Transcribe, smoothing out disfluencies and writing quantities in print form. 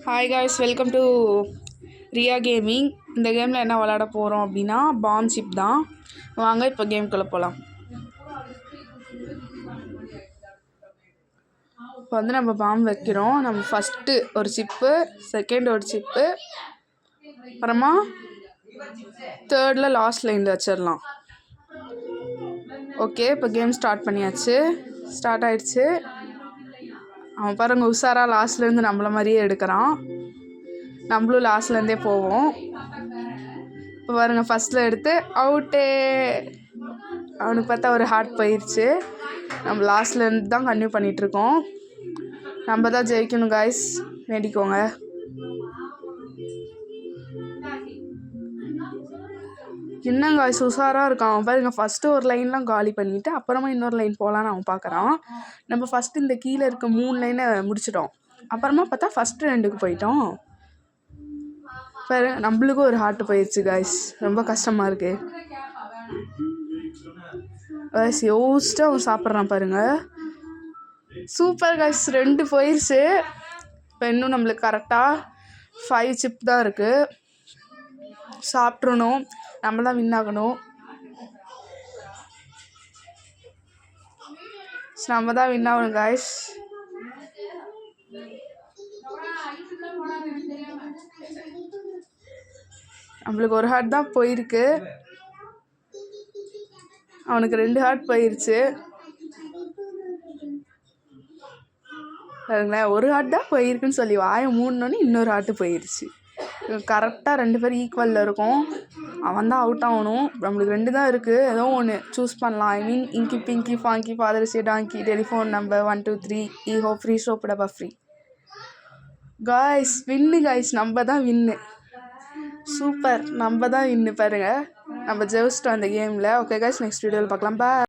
Hi guys, welcome to Riya gaming. இந்த கேமில் என்ன விளாட போகிறோம் அப்படின்னா பாம் சிப் தான். வாங்க இப்போ கேம்குள்ளே போகலாம். இப்போ வந்து நம்ம பாம் வைக்கிறோம். நம்ம ஃபஸ்ட்டு ஒரு சிப்பு, செகண்ட் ஒரு சிப்பு, அப்புறமா தேர்டில் லாஸ்ட் லைனில் வச்சிடலாம். ஓகே, இப்போ கேம் ஸ்டார்ட் பண்ணியாச்சு. ஸ்டார்ட் ஆயிடுச்சு. அவன் பாருங்க உஷாராக லாஸ்ட்லேருந்து நம்மள மாதிரியே எடுக்கிறான். நம்மளும் லாஸ்ட்லேருந்தே போவோம். இப்போ பாருங்க ஃபஸ்ட்டில் எடுத்து அவுட்டே. அவனுக்கு பார்த்தா ஒரு ஹார்ட் போயிடுச்சு. நம்ம லாஸ்ட்லேருந்து தான் கன்டினியூ பண்ணிகிட்ருக்கோம். நம்ம தான் ஜெயிக்கணும் காய்ஸ், வேண்டிக்கோங்க. என்ன காய்ஸ் உஷாராக இருக்கான் அவன் பாருங்க. ஃபஸ்ட்டு ஒரு லைன்லாம் காலி பண்ணிவிட்டு அப்புறமா இன்னொரு லைன் போகலான்னு அவன் பார்க்குறான். நம்ம ஃபஸ்ட்டு இந்த கீழே இருக்க 3 லைனை முடிச்சிட்டோம். அப்புறமா பார்த்தா ஃபஸ்ட்டு 2க்கு போயிட்டோம். பாரு நம்மளுக்கும் ஒரு ஹார்ட் போயிடுச்சு காய்ஸ். ரொம்ப கஷ்டமாக இருக்குது காய்ஸ். யோசிச்சுட்டு அவன் சாப்பிட்றான் பாருங்க. சூப்பர் காய்ஸ், 2 போயிடுச்சு. இப்போ இன்னும் நம்மளுக்கு கரெக்டாக 5 சிப் தான் இருக்குது. சாப்பிட்றணும், நம்ம தான் வின் ஆகணும். நம்ம தான் வின் ஆகணும் காய்ஸ். நம்மளுக்கு ஒரு ஹார்ட் தான் போயிருக்கு. அவனுக்கு 2 ஹார்ட் போயிடுச்சு. பாருங்களேன், ஒரு ஹார்ட் தான் போயிருக்குன்னு சொல்லி வாயை மூடினோன்னே இன்னொரு ஹார்ட்டு போயிடுச்சு. கரெக்டாக 2 பேரும் ஈக்குவலில் இருக்கும். அவன் தான் அவுட் ஆகணும். நம்மளுக்கு 2 தான் இருக்குது. ஏதோ ஒன்று சூஸ் பண்ணலாம். ஐ மீன் இங்கி பிங்கி ஃபாங்கி ஃபாதர் சே டாங்கி டெலிஃபோன் நம்பர் 1 2 3 ஈஹோ ஃப்ரீ ஷோப் டப்பா ஃப்ரீ. காய்ஸ் வின்னு காய்ஸ், நம்ம தான் வின்னு. சூப்பர், நம்ம தான் வின்னு பாருங்கள். நம்ம ஜெயிச்சிட்டோம் அந்த கேமில். ஓகே காய்ஸ், நெக்ஸ்ட் வீடியோவில் பார்க்கலாம். பாய்.